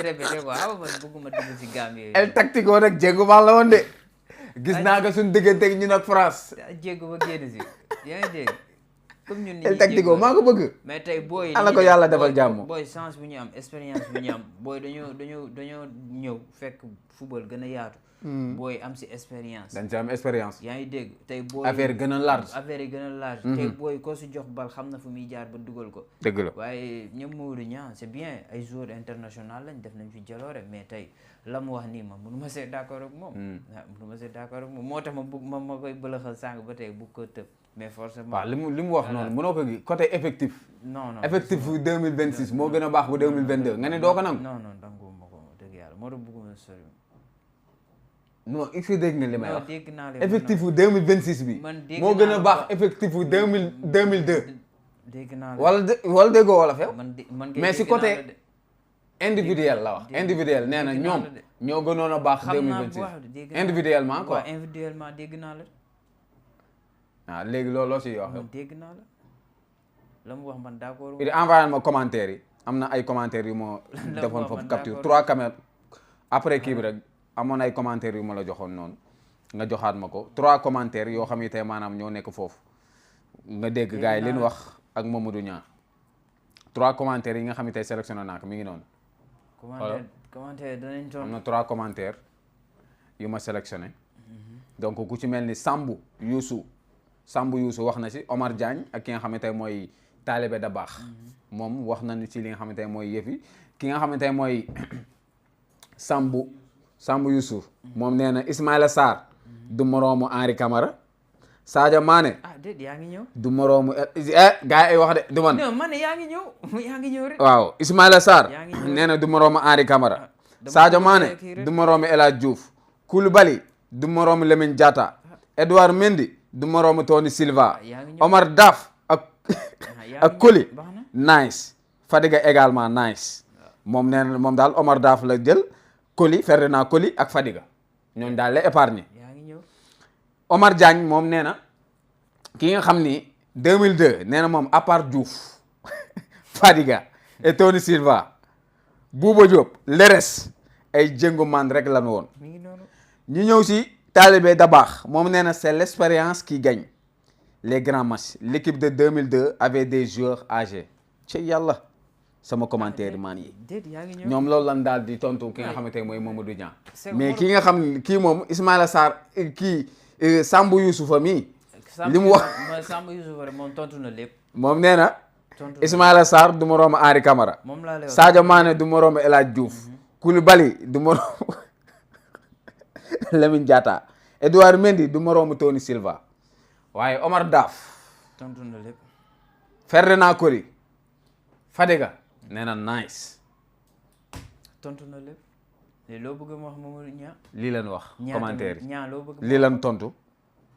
répété quoi xam nga man bëgguma dugg si gaam yooyu. El Tactico nag jéegu baax la woon de. gis naa ko suñu digganteeg ñun ak France. jéego ba génn si yaa ngi dégg comme ñun. El Tactico maa ko bëgg. mais tey booy. ala ko yàlla defal jàmm. booy chance bu ñu am expérience bu ñu am booy dañoo ñëw fekk football gën a yaatu. booy am si expérience. dañ si am expérience. yaa ngi dégg tey booy. affaire yi gën a large. affaire yi gën a large. tey booy ko si jox bal xam na fu muy jaar ba dugal ko. dëgg la waaye ñoom Maodo Niang c'est bien ay joueurs international lañ def nañ fi jaloore mais tey la mu wax nii ma mënu ma see d'accord ak moom. waaw mënu ma see d'accord ak moom moo tax ma koy bëlëxal sànq ba tey bu ko tëb mais forcément. waaw li mu wax noonu mënoo ko gi côté effectif. non effectif bu 2026 moo gën a baax bu 2022 nga ne doo ko nangu. non danguwuma ko dëgg yàlla moo tax bëgguma sori. non il faut dégg nga li may wax dégg naa leen effectif bu 2026 bi. moo gën a baax effectif bu 2002. dégg naa la wala déggoo wala feew man mais si côté individuel la wax individuel nee na ñoom ñoo gënoon a baax 2026 individuellement quoi. waaw individuellement dégg naa la. waaw léegi loolu loo siy wax. man dégg naa la mu wax man d'accord. il envoyé ma commentaire yi am na ay commentaires yu ma defoon foofu capture 3 caméras après kii bi rek amoon ay commentaires yu ma la joxoon noonu nga joxaat ma ko 3 commentaires yoo xam ne tey maanaam ñoo nekk foofu nga dégg gars yi li ñu wax ak Mamadou Niang 3 commentaires yi nga xam ne tey sélectionné naa ko mi ngi noonu. commentaire danañ toll. am na 3 commentaires yu ma sélectionné donc ku ci mel ni Sambou Youssou wax na si Omar Diagne ak ki nga xamante ne mooy Talibé da baax moom wax nañu ci li nga xamante ne mooy yëf yi ki nga xamante ne mooy Sambou Youssou moom nee na Ismaïla Sarr du moroomu Henri Camara Sadio Mané déet yaa ngi ñëw du moroomu gars yi wax de du man non man yaa ngi ñëw rek waaw Ismaïla Sarr nee na du moroomu Henri Camara Sadio Mané du moroomu El Hadj Diouf Koulibaly du moroomu Lamine Diatta Edouard Mendy du moroomu Tony Silva Omar Daf ak Koli nice Fadiga également nice moom nee na moom daal Omar Daf la jël Koli Ferdinand Koli ak Fadiga ñooñu daal la épargné Omar Diagne moom nee na ki nga xam ni 2002 nee na moom à part Diouf Fadiga et Tony Silva Bouba Diop leres ay jëngu man rek lan woon ñu ñëw si Talibé da baax moom nee na c'est l'expérience qui gagne les grands matchs l'équipe de 2002 avait des joueurs âgés ci yàlla sama commentaire yi maan yi ñoom loolu lan daal di tontu ki nga xamante ne mooy Mamadou Niang mais ki nga xam ne kii moom Ismaïla Sarr kii Sambou Youssoufa mii li mu wax Sambou Youssoufa rek moom tontu na lépp moom nee na Ismaïla Sarr du moroomu Henri Camara Sadio Mané du moroomu El Hadj Diouf Koulibaly du moroomu Lamine Diatta Edouard Mendy du moroomu Tony Silva waaye Omar Daf tontu na lépp Ferdinand Coly Fadiga nee na nice tontu na lépp léegi loo bëgg ma wax Mamadou Niang lii leen wax commentaire yi Niang loo bëgg lii leen tontu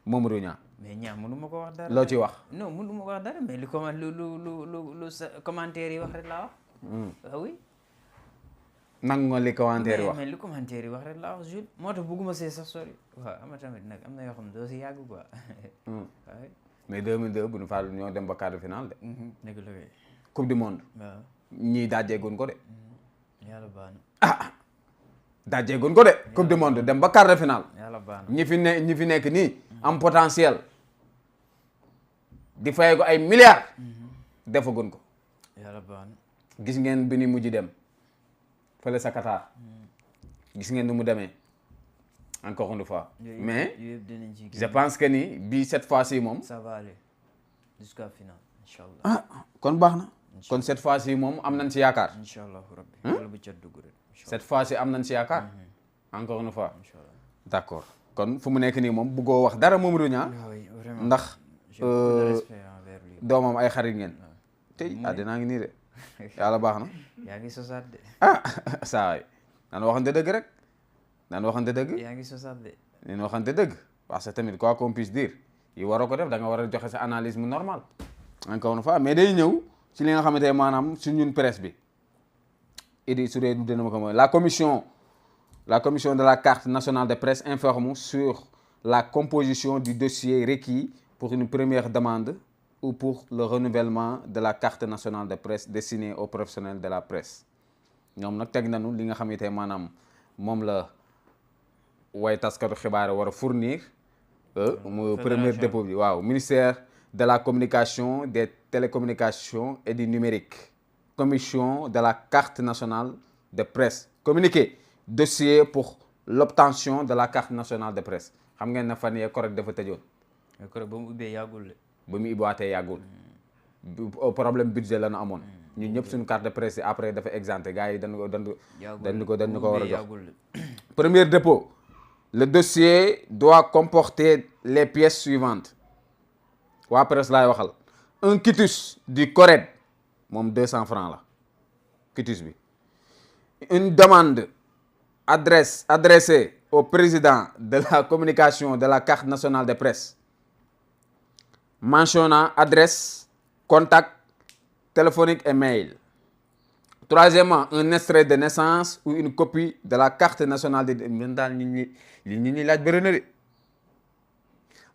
Mamadou Niang mais Niang mënu ma ko wax dara loo ci wax non mënu ma ko wax dara mais lu sa commentaire yi wax rek laa wax oui nangu nga li commentaire yi wax mais li commentaire yi wax rek laa wax Jules moo tax bëgguma see sax sori waaw ama tamit nag am na yoo xam ne doo si yàgg quoi mais 2002 bu ñu fàllu ñoo dem ba quart de finale de dëgg la kay coupe du monde waaw ñii dajjeegun ko de yàlla baax na dajjeegun ko de coupe du monde dem ba quart de finale yàlla baax na ñi fi nekk nii am potentiel di fay ko ay milliards defagun ko yàlla baax na gis ngeen bi ni mujj dem fële sa Qatar gis ngeen ni mu demee encore une fois mais je pense que ni bii cette fois-ci moom ça va aller jusqu'à finale inchallah kon baax na kon cette fois-ci moom am nañ ci yaakaar inchallah rabbi yàlla bu ca dugg rek cette fois-ci am nañ ci yaakaar encore une fois d'accord kon fu mu nekk nii moom bëggoo wax dara Mamadou Niang ndax doomam ay xarit ngeen tey àddinaa ngi nii de yàlla baax na yaa ngi sosaat de saa waay daan waxante dëgg rek daan waxante dëgg yaa ngi sosaat de leen waxante dëgg parce que tamit quoi qu'on puisse dire yi waroo ko def da nga war a joxe sa analyse mu normal encore une fois mais day ñëw ci li nga xamante ne maanaam su ñun presse bi idi su dee dina ma ko mooy la commission de la carte nationale de presse informe sur la composition du dossier requis pour une première demande ou pour le renouvellement de la carte nationale de presse destinée aux professionnels de la presse ñoom nag teg nañu li nga xam ne tey maanaam moom la way taskatu xibaar war a fournir mu premier dépôt bi waaw ministère de la communication des télécommunications et du numérique commission de la carte nationale de presse communiqué dossier pour l'obtention de la carte nationale de presse xam ngeen ne fan yee correct dafa tëjoon. correct ba mu ubbee yàggul. ba mu ibbaatee yàggul. problème budget la ñu amoon. ñun ñëpp suñu carte de presse yi après dafa exempté gars yi dañu ko war a jox. premier dépôt. Le dossier doit comporter les pièces suivantes waa presse laay waxal un quitus du CORED moom 200 francs la quitus bi une demande adressée au président de la communication de la carte nationale de presse mentionnant adresse contact téléphonique et mail. Troisièmement, un extrait de naissance ou une copie de la carte nationale de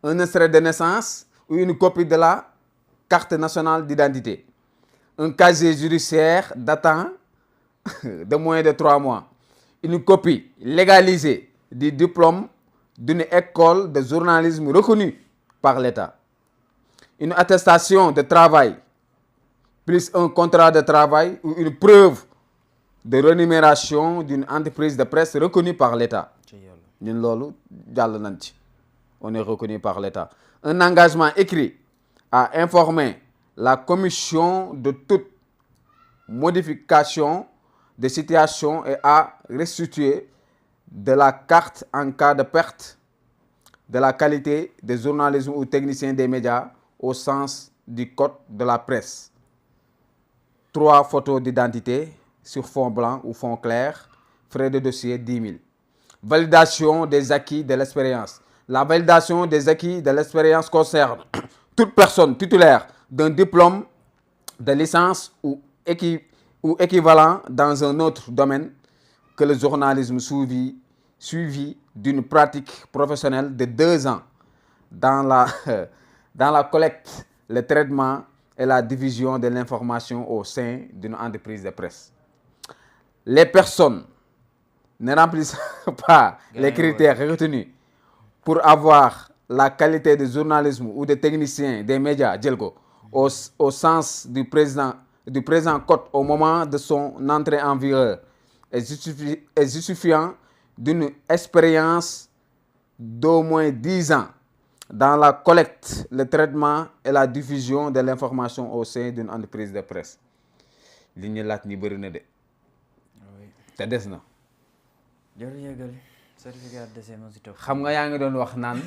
un extrait de naissance ou une copie de la carte nationale d'identité. Un casier judiciaire datant de moins de 3 mois. Une copie légalisée du diplôme d'une école de journalisme reconnue par l'État. Une attestation de travail plus un contrat de travail ou une preuve de rémunération d'une entreprise de presse reconnue par l'État. ñun loolu jàll nañ ci on est reconnu par l'État. Un engagement écrit à informer la commission de toute modification de situation et à restituer de la carte en cas de perte de la qualité de journalisme ou technicien des médias au sens du code de la presse. 3 photos d'identité sur fond blanc ou fond clair, frais de dossier 10 000. Validation des acquis de l'expérience. La validation des acquis de l'expérience concerne toute personne titulaire d'un diplôme de licence ou équivalent dans un autre domaine que le journalisme suivi d'une pratique professionnelle de 2 ans dans la collecte, le traitement et la division de l'information au sein d'une entreprise de presse. Les personnes ne remplissent pas les critères retenus pour avoir la qualité de journalisme ou de technicien des médias au sens du présent code au moment de son entrée en vigueur est justifiant d'une expérience d'au moins 10 ans dans la collecte, le traitement et la diffusion de l'information au sein d'une entreprise de presse. li ñu laaj ni bëri na de. te des na. certificat de décès moo si topp. xam nga yaa ngi doon wax naan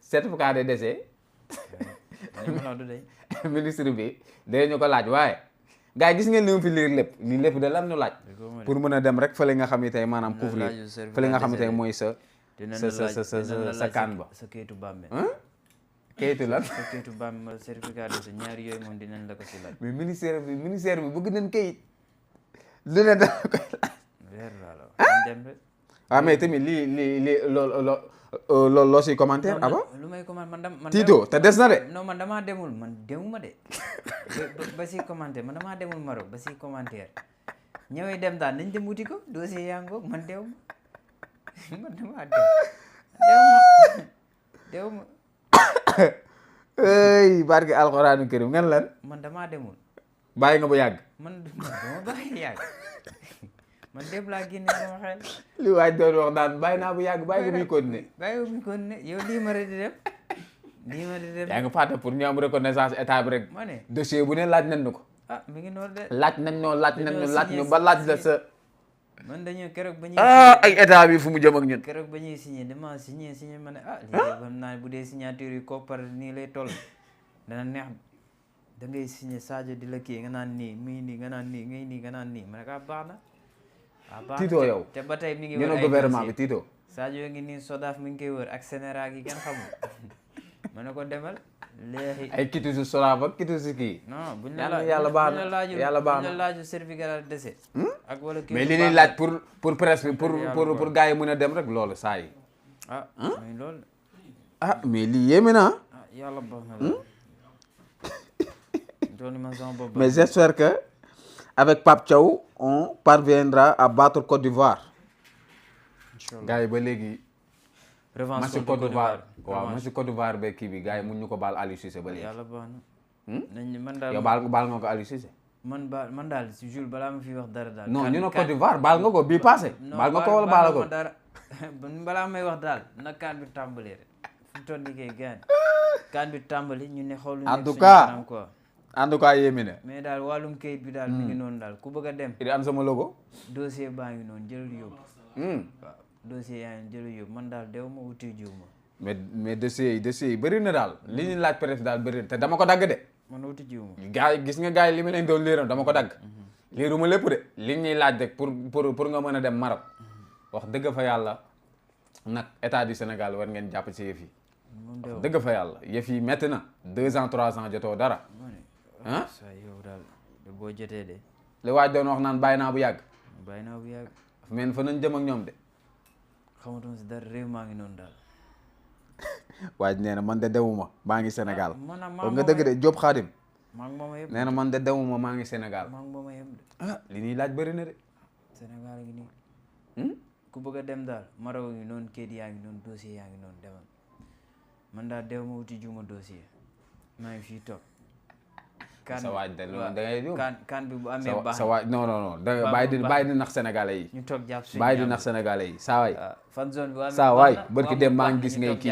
certificat de décès. ministre bi dañu ko laaj waaye. gars yi gis ngeen li mu fi liir lépp lii lépp de lan ñu laaj. pour mën a dem rek fële nga xam ne tey maanaam couvrir fële nga xam ne tey mooy sa kaan ba. sa kayitu bàmmeel. kayitu lan. sa kayitu bàmmeel certificat de décès ñaari yooyu moom dinañ la ko si laaj. mais ministère bi bëgg nañ kayit. lu ne dana koy laaj. weer la waaw mais tamit lii loolu loo siy commentaire aba lu may commentaire man Tito te des na de. non man damaa demul man demuma de ba si commentaire man damaa demul Maroc ba si commentaire ñëwee dem daal nañ dem wuti ko dossier yaa ngoog man deewuma man damaa deewuma ey barke alxuraanu karim ngeen lan man damaa demul bàyyi nga bu yàgg man dama bàyyi yàgg man dem laa génne sama xel. li waaj doon wax daan bàyyi naa bu yàgg bàyyi nga muy continuer. bàyyi nga muy continuer yow lii ma di dem. yaa ngi fàtte pour ñu am reconnaissance état bi rek. ma ne dossier bu ne laaj nañ ñu ko. ah mi ngi noonu de. laaj nañ ñu ba laaj la sa. man dañoo keroog ba ñuy. ay état bi fu mu jëm ak ñun. keroog ba ñuy signé dama signé ma ne lii de xam naa bu dee signature yi koppar nii lay toll dana neex da ngay signé Sadio di la kii nga naan nii muy nii nga naan nii ngay nii nga naan nii ma ne baax na. Tito yow te ba tey mi ngi wër ay gouvernement bi Tito. Sadio ngi nii Sodaaf mi ngi koy wër ak Sénégal yi kenn xamul ma ne ko demal léegi. ay kitusu Sodaaf ak kitusu kii. non buñ yàlla baax na yàlla baax na laaju certificat de décès. ak wala kii mais li ñuy laaj pour presse bi pour gars yi mën a dem rek loolu saa yi. mais loolu. mais lii yéeme na. yàlla baax na. mais j'espère que avec Pape Thiaw on parviendra à battre Côte d'Ivoire. Inch'Allah. gars yi ba léegi. revanche match Côte d'Ivoire waaw match Côte d'Ivoire ba kii bi gars yi mun ñu ko baal Aliou Cissé ba léegi. yàlla baax na. nañ man daal yow baal nga ko Aliou Cissé. man daal si Jules balaa ma fi wax dara daal. non ñu ne Côte d'Ivoire baal nga ko bii passé. baal nga ko wala baal ko dara balaa may wax daal na kaan bi tàmbalee rek fu mu toll nii kay gaan kaan bi tàmbali ñu ne xool. en tout cas quoi. en tout cas yéemi ne. mais daal wàllum kayit bi daal mi ngi noonu daal ku bëgg a dem. di an sama logo. dossier baa ngi noonu jëlal yóbbu. waaw dossier yaa ngi jëlal yóbbu man daal dew ma wuti jiw ma. mais dossiers yi bëri na daal li ñu laaj peut-être daal bëri na te dama ko dagg de. man wuti jiw ma. gars yi gis nga gars yi li ma leen doon liiram dama ko dagg. liiruma lépp de li ñuy laaj rek pour nga mën a dem Maroc. wax dëgg fa yàlla nag état du Sénégal war ngeen jàpp ci yëf yi. wax dëgg fa yàlla yëf yi métti na 2 ans 3 ans jotoo dara. ah yow daal boo jotee de. li waaj doon wax naan bàyyi naa bu yàgg. bàyyi naa bu yàgg. mais fa nañ jëm ak ñoom de. xamatuma si dara réew maa ngi noonu daal. waaj nee na man de demuma maa ngi Sénégal. maa nga dëgg de Diop Khadim. maa ngi moom a yem. nee na man de demuma maa ngi Sénégal. maa ngi moom a yem de. li ñuy laaj bëri na de. Sénégal a ngi nii. ku bëgg a dem daal Maroc ngi noonu kayit yaa ngi noonu dossier yaa ngi noonu demal man daal dew ma wuti juma dossier maa ngi fii toog. sa waaj da ngay jóg kan bi bu amee baax sa waaj non da nga bàyyi di nax sénégalais yi. ñu toog jàpp suñu bàyyi di nax sénégalais yi saa waay. fan zone bi saa waay barki dem maa ngi gis ngay kii